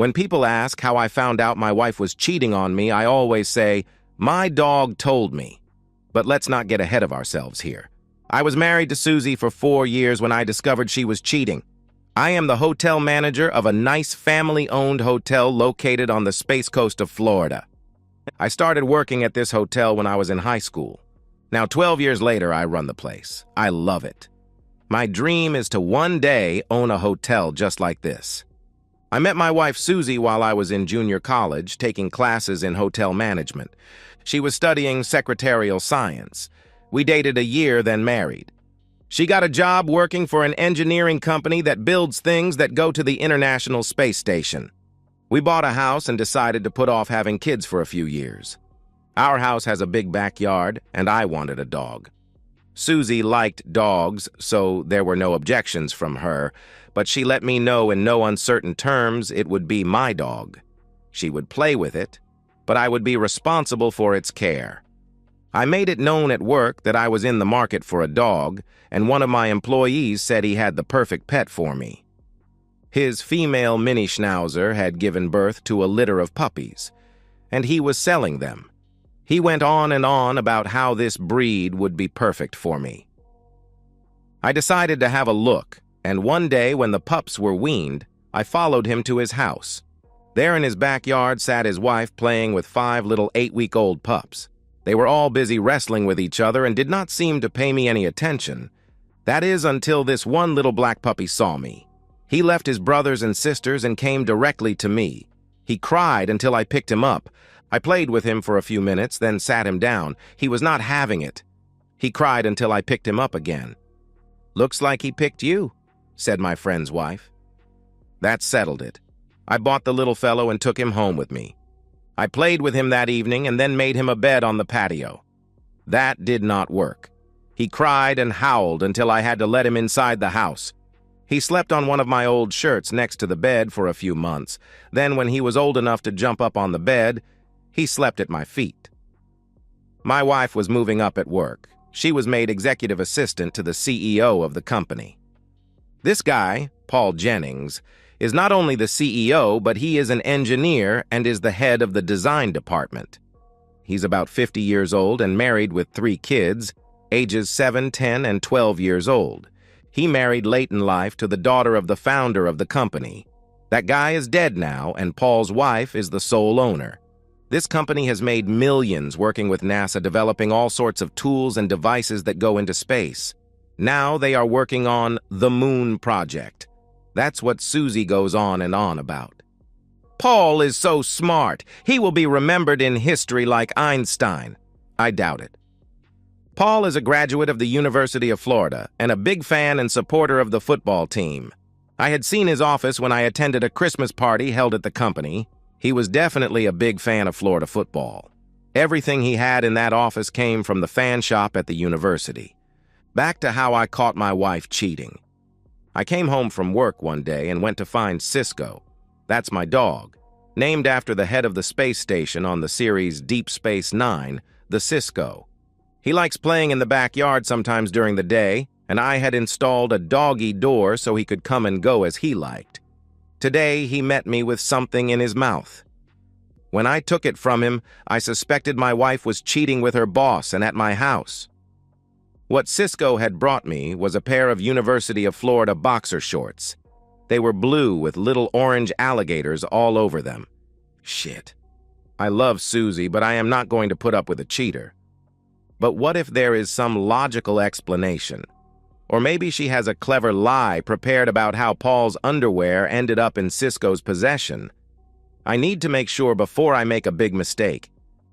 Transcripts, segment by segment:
When people ask how I found out my wife was cheating on me, I always say, "My dog told me." But let's not get ahead of ourselves here. I was married to Susie for 4 years when I discovered she was cheating. I am the hotel manager of a nice family-owned hotel located on the Space Coast of Florida. I started working at this hotel when I was in high school. Now, 12 years later, I run the place. I love it. My dream is to one day own a hotel just like this. I met my wife Susie while I was in junior college, taking classes in hotel management. She was studying secretarial science. We dated a year, then married. She got a job working for an engineering company that builds things that go to the International Space Station. We bought a house and decided to put off having kids for a few years. Our house has a big backyard, and I wanted a dog. Susie liked dogs, so there were no objections from her, but she let me know in no uncertain terms it would be my dog. She would play with it, but I would be responsible for its care. I made it known at work that I was in the market for a dog, and one of my employees said he had the perfect pet for me. His female mini schnauzer had given birth to a litter of puppies, and he was selling them. He went on and on about how this breed would be perfect for me. I decided to have a look, and one day when the pups were weaned, I followed him to his house. There in his backyard sat his wife playing with 5 little 8-week-old pups. They were all busy wrestling with each other and did not seem to pay me any attention. That is, until this one little black puppy saw me. He left his brothers and sisters and came directly to me. He cried until I picked him up. I played with him for a few minutes, then sat him down. He was not having it. He cried until I picked him up again. "Looks like he picked you," said my friend's wife. That settled it. I bought the little fellow and took him home with me. I played with him that evening and then made him a bed on the patio. That did not work. He cried and howled until I had to let him inside the house. He slept on one of my old shirts next to the bed for a few months. Then, when he was old enough to jump up on the bed, he slept at my feet. My wife was moving up at work. She was made executive assistant to the CEO of the company. This guy, Paul Jennings, is not only the CEO, but he is an engineer and is the head of the design department. He's about 50 years old and married with 3 kids, ages 7, 10, and 12 years old. He married late in life to the daughter of the founder of the company. That guy is dead now, and Paul's wife is the sole owner. This company has made millions working with NASA, developing all sorts of tools and devices that go into space. Now they are working on the Moon Project. That's what Susie goes on and on about. Paul is so smart. He will be remembered in history like Einstein. I doubt it. Paul is a graduate of the University of Florida and a big fan and supporter of the football team. I had seen his office when I attended a Christmas party held at the company. He was definitely a big fan of Florida football. Everything he had in that office came from the fan shop at the university. Back to how I caught my wife cheating. I came home from work one day and went to find Cisco. That's my dog, named after the head of the space station on the series Deep Space Nine, the Cisco. He likes playing in the backyard sometimes during the day, and I had installed a doggy door so he could come and go as he liked. Today, he met me with something in his mouth. When I took it from him, I suspected my wife was cheating with her boss and at my house. What Cisco had brought me was a pair of University of Florida boxer shorts. They were blue with little orange alligators all over them. Shit. I love Susie, but I am not going to put up with a cheater. But what if there is some logical explanation? Or maybe she has a clever lie prepared about how Paul's underwear ended up in Cisco's possession. I need to make sure before I make a big mistake.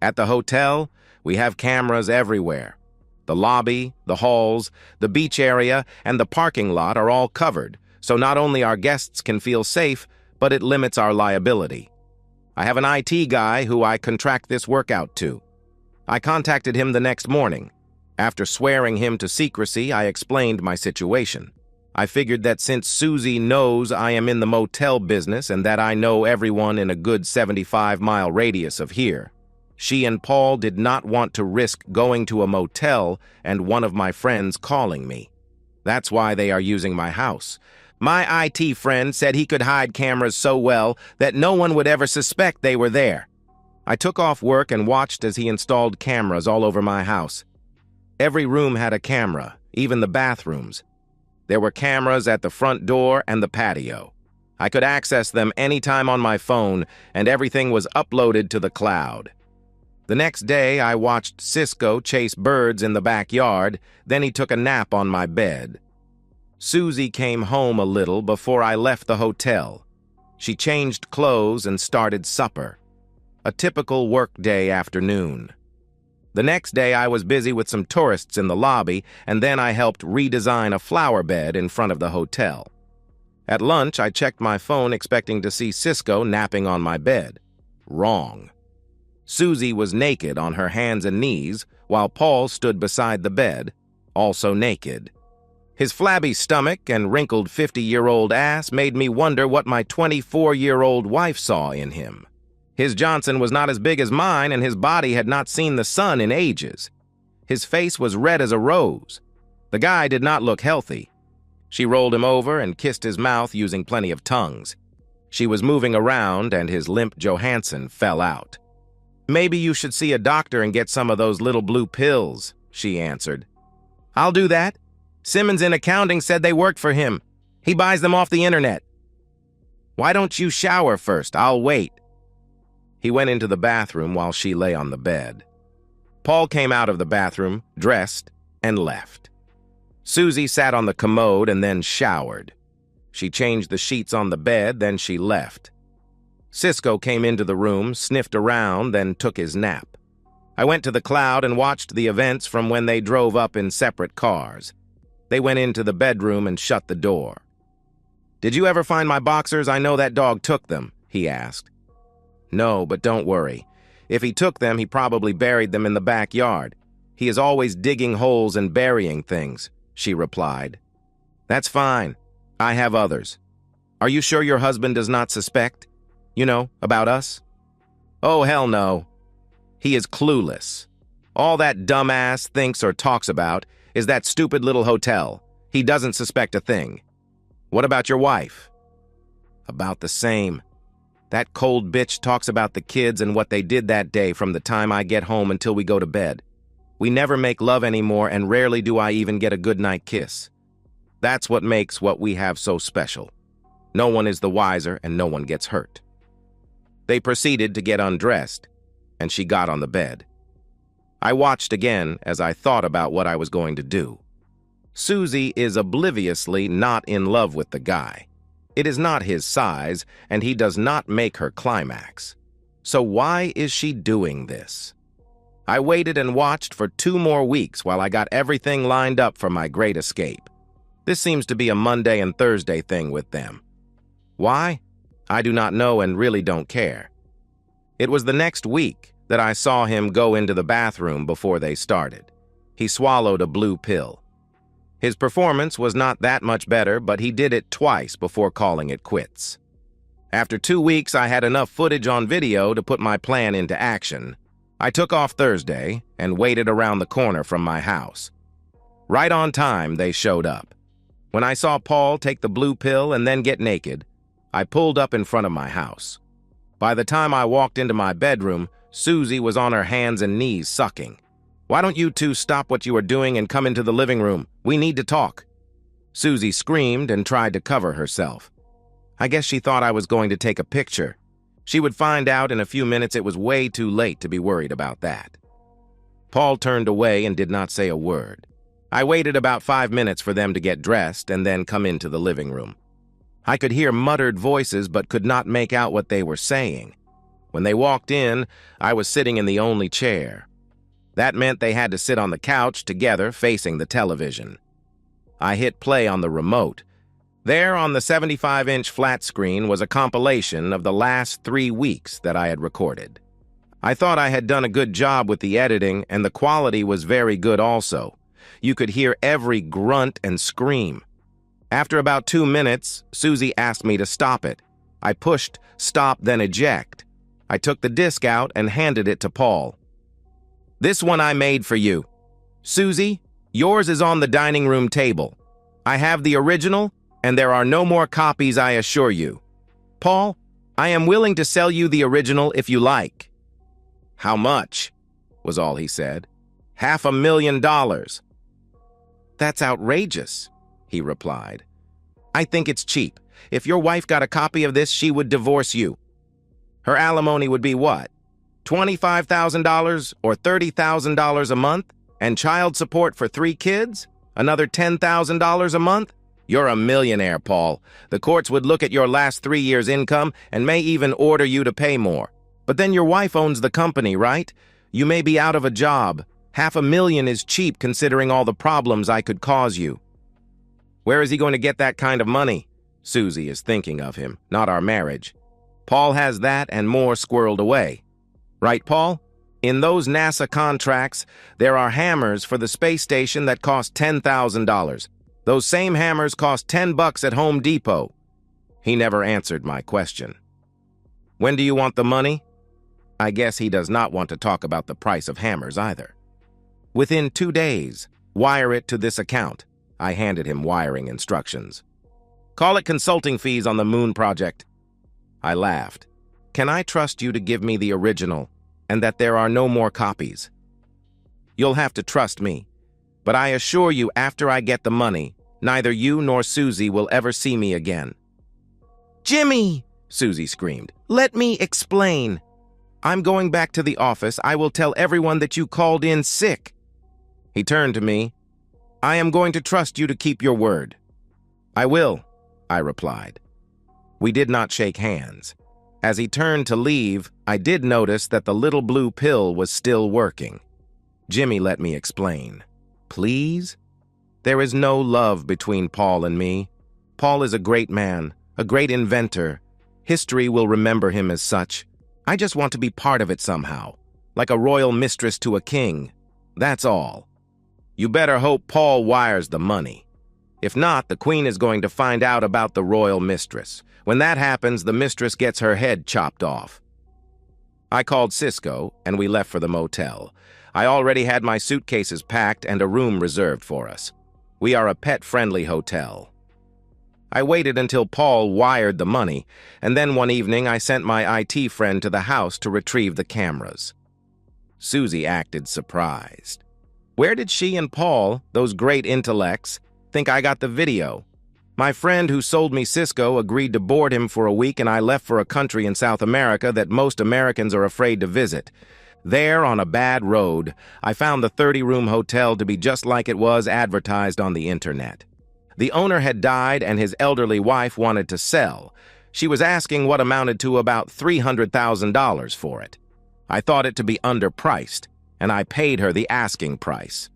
At the hotel, we have cameras everywhere. The lobby, the halls, the beach area, and the parking lot are all covered, so not only our guests can feel safe, but it limits our liability. I have an IT guy who I contract this work out to. I contacted him the next morning. After swearing him to secrecy, I explained my situation. I figured that since Susie knows I am in the motel business and that I know everyone in a good 75-mile radius of here, she and Paul did not want to risk going to a motel and one of my friends calling me. That's why they are using my house. My IT friend said he could hide cameras so well that no one would ever suspect they were there. I took off work and watched as he installed cameras all over my house. Every room had a camera, even the bathrooms. There were cameras at the front door and the patio. I could access them anytime on my phone, and everything was uploaded to the cloud. The next day, I watched Cisco chase birds in the backyard, then he took a nap on my bed. Susie came home a little before I left the hotel. She changed clothes and started supper. A typical workday afternoon. The next day, I was busy with some tourists in the lobby, and then I helped redesign a flower bed in front of the hotel. At lunch, I checked my phone expecting to see Cisco napping on my bed. Wrong. Susie was naked on her hands and knees, while Paul stood beside the bed, also naked. His flabby stomach and wrinkled 50-year-old ass made me wonder what my 24-year-old wife saw in him. His Johnson was not as big as mine, and his body had not seen the sun in ages. His face was red as a rose. The guy did not look healthy. She rolled him over and kissed his mouth using plenty of tongues. She was moving around, and his limp Johansson fell out. "Maybe you should see a doctor and get some of those little blue pills," she answered. "I'll do that. Simmons in accounting said they worked for him. He buys them off the internet." "Why don't you shower first? I'll wait." He went into the bathroom while she lay on the bed. Paul came out of the bathroom, dressed, and left. Susie sat on the commode and then showered. She changed the sheets on the bed, then she left. Cisco came into the room, sniffed around, then took his nap. I went to the cloud and watched the events from when they drove up in separate cars. They went into the bedroom and shut the door. "Did you ever find my boxers? I know that dog took them," he asked. "No, but don't worry. If he took them, he probably buried them in the backyard. He is always digging holes and burying things," she replied. "That's fine. I have others. Are you sure your husband does not suspect? You know, about us?" "Oh, hell no. He is clueless. All that dumbass thinks or talks about is that stupid little hotel. He doesn't suspect a thing." "What about your wife?" "About the same. That cold bitch talks about the kids and what they did that day from the time I get home until we go to bed. We never make love anymore, and rarely do I even get a goodnight kiss. That's what makes what we have so special. No one is the wiser and no one gets hurt." They proceeded to get undressed, and she got on the bed. I watched again as I thought about what I was going to do. Susie is obliviously not in love with the guy. It is not his size, and he does not make her climax. So why is she doing this? I waited and watched for 2 more weeks while I got everything lined up for my great escape. This seems to be a Monday and Thursday thing with them. Why? I do not know and really don't care. It was the next week that I saw him go into the bathroom before they started. He swallowed a blue pill. His performance was not that much better, but he did it twice before calling it quits. After 2 weeks, I had enough footage on video to put my plan into action. I took off Thursday and waited around the corner from my house. Right on time, they showed up. When I saw Paul take the blue pill and then get naked, I pulled up in front of my house. By the time I walked into my bedroom, Susie was on her hands and knees sucking. "Why don't you two stop what you are doing and come into the living room? We need to talk." Susie screamed and tried to cover herself. I guess she thought I was going to take a picture. She would find out in a few minutes it was way too late to be worried about that. Paul turned away and did not say a word. I waited about 5 minutes for them to get dressed and then come into the living room. I could hear muttered voices but could not make out what they were saying. When they walked in, I was sitting in the only chair. That meant they had to sit on the couch together facing the television. I hit play on the remote. There on the 75-inch flat screen was a compilation of the last 3 weeks that I had recorded. I thought I had done a good job with the editing, and the quality was very good also. You could hear every grunt and scream. After about 2 minutes, Susie asked me to stop it. I pushed stop then eject. I took the disc out and handed it to Paul. "This one I made for you. Susie, yours is on the dining room table. I have the original, And there are no more copies, I assure you. Paul, I am willing to sell you the original if you like. How much? Was all he said. $500,000. That's outrageous, he replied. I think it's cheap. If your wife got a copy of this, she would divorce you. Her alimony would be what? $25,000 or $30,000 a month? And child support for 3 kids? Another $10,000 a month? You're a millionaire, Paul. The courts would look at your last 3 years' income and may even order you to pay more. But then your wife owns the company, right? You may be out of a job. $500,000 is cheap considering all the problems I could cause you. Where is he going to get that kind of money? Susie is thinking of him, not our marriage. Paul has that and more squirreled away. Right, Paul? In those NASA contracts, there are hammers for the space station that cost $10,000. Those same hammers cost $10 at Home Depot. He never answered my question. When do you want the money? I guess he does not want to talk about the price of hammers either. Within 2 days, wire it to this account. I handed him wiring instructions. Call it consulting fees on the moon project. I laughed. Can I trust you to give me the original and that there are no more copies? You'll have to trust me, but I assure you after I get the money, neither you nor Susie will ever see me again. Jimmy, Susie screamed, let me explain. I'm going back to the office. I will tell everyone that you called in sick. He turned to me. I am going to trust you to keep your word. I will, I replied. We did not shake hands. As he turned to leave, I did notice that the little blue pill was still working. Jimmy let me explain. Please? There is no love between Paul and me. Paul is a great man, a great inventor. History will remember him as such. I just want to be part of it somehow, like a royal mistress to a king. That's all. You better hope Paul wires the money. If not, the queen is going to find out about the royal mistress. When that happens, the mistress gets her head chopped off. I called Cisco, and we left for the motel. I already had my suitcases packed and a room reserved for us. We are a pet-friendly hotel. I waited until Paul wired the money, and then one evening I sent my IT friend to the house to retrieve the cameras. Susie acted surprised. Where did she and Paul, those great intellects, think I got the video? My friend who sold me Cisco agreed to board him for a week, and I left for a country in South America that most Americans are afraid to visit. There, on a bad road, I found the 30-room hotel to be just like it was advertised on the internet. The owner had died and his elderly wife wanted to sell. She was asking what amounted to about $300,000 for it. I thought it to be underpriced, and I paid her the asking price.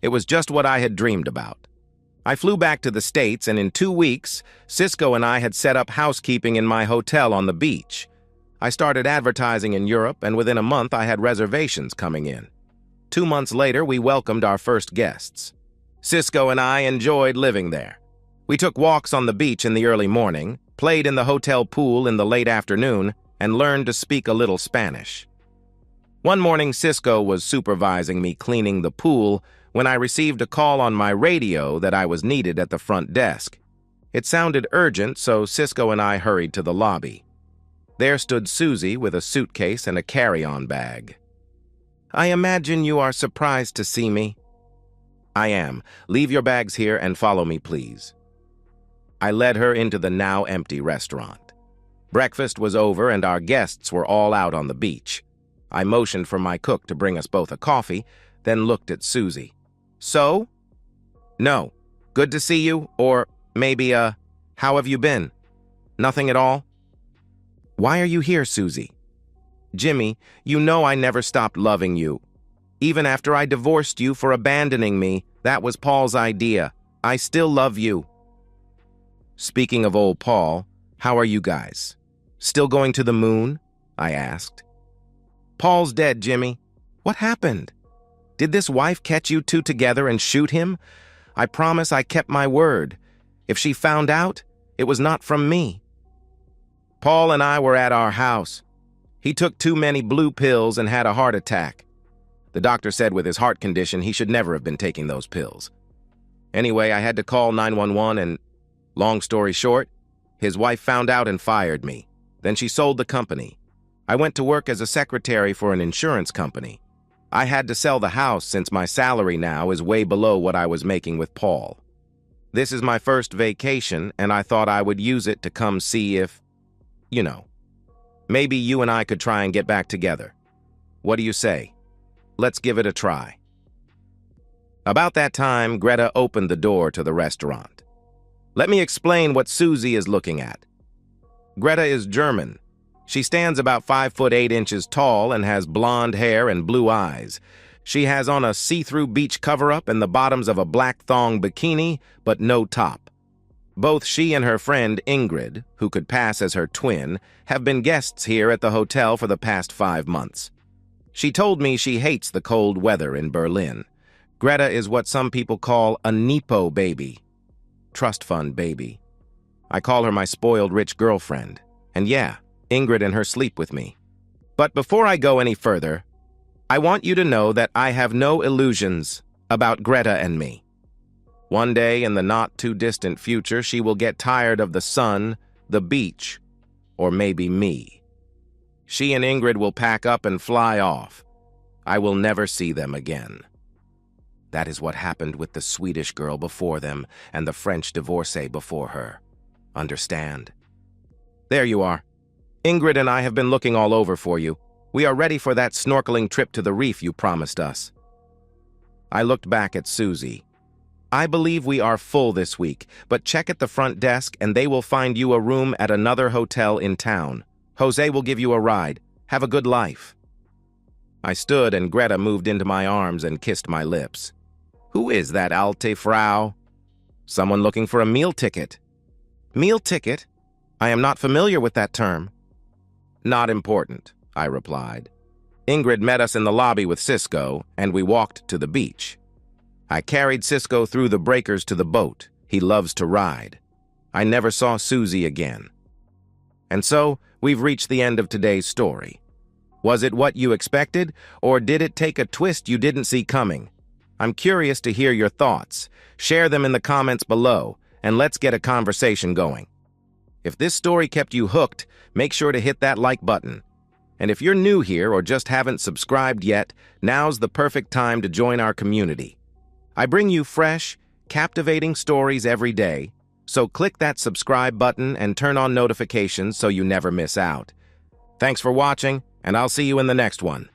It was just what I had dreamed about. I flew back to the States, and in 2 weeks, Cisco and I had set up housekeeping in my hotel on the beach. I started advertising in Europe, and within a month I had reservations coming in. 2 months later, we welcomed our first guests. Cisco and I enjoyed living there. We took walks on the beach in the early morning, played in the hotel pool in the late afternoon, and learned to speak a little Spanish. One morning, Cisco was supervising me cleaning the pool when I received a call on my radio that I was needed at the front desk. It sounded urgent, so Cisco and I hurried to the lobby. There stood Susie with a suitcase and a carry-on bag. I imagine you are surprised to see me. I am. Leave your bags here and follow me, please. I led her into the now empty restaurant. Breakfast was over and our guests were all out on the beach. I motioned for my cook to bring us both a coffee, then looked at Susie. So? No. Good to see you, or maybe, how have you been? Nothing at all? Why are you here, Susie? Jimmy, you know I never stopped loving you. Even after I divorced you for abandoning me, that was Paul's idea. I still love you. Speaking of old Paul, how are you guys? Still going to the moon? I asked. Paul's dead, Jimmy. What happened? Did this wife catch you two together and shoot him? I promise I kept my word. If she found out, it was not from me. Paul and I were at our house. He took too many blue pills and had a heart attack. The doctor said with his heart condition he should never have been taking those pills. Anyway, I had to call 911 and... Long story short, his wife found out and fired me. Then she sold the company. I went to work as a secretary for an insurance company. I had to sell the house since my salary now is way below what I was making with Paul. This is my first vacation, and I thought I would use it to come see if, maybe you and I could try and get back together. What do you say? Let's give it a try. About that time, Greta opened the door to the restaurant. Let me explain what Susie is looking at. Greta is German. She stands about 5'8" tall and has blonde hair and blue eyes. She has on a see-through beach cover-up and the bottoms of a black thong bikini, but no top. Both she and her friend Ingrid, who could pass as her twin, have been guests here at the hotel for the past 5 months. She told me she hates the cold weather in Berlin. Greta is what some people call a Nepo baby. Trust fund baby. I call her my spoiled rich girlfriend. And yeah, Ingrid and her sleep with me. But before I go any further, I want you to know that I have no illusions about Greta and me. One day in the not-too-distant future, she will get tired of the sun, the beach, or maybe me. She and Ingrid will pack up and fly off. I will never see them again. That is what happened with the Swedish girl before them and the French divorcee before her. Understand? There you are. Ingrid and I have been looking all over for you. We are ready for that snorkeling trip to the reef you promised us. I looked back at Susie. I believe we are full this week, but check at the front desk and they will find you a room at another hotel in town. Jose will give you a ride. Have a good life. I stood and Greta moved into my arms and kissed my lips. Who is that alte Frau? Someone looking for a meal ticket. Meal ticket? I am not familiar with that term. Not important, I replied. Ingrid met us in the lobby with Cisco, and we walked to the beach. I carried Cisco through the breakers to the boat. He loves to ride. I never saw Susie again. And so, we've reached the end of today's story. Was it what you expected, or did it take a twist you didn't see coming? I'm curious to hear your thoughts. Share them in the comments below, and let's get a conversation going. If this story kept you hooked, make sure to hit that like button. And if you're new here or just haven't subscribed yet, now's the perfect time to join our community. I bring you fresh, captivating stories every day, so click that subscribe button and turn on notifications so you never miss out. Thanks for watching, and I'll see you in the next one.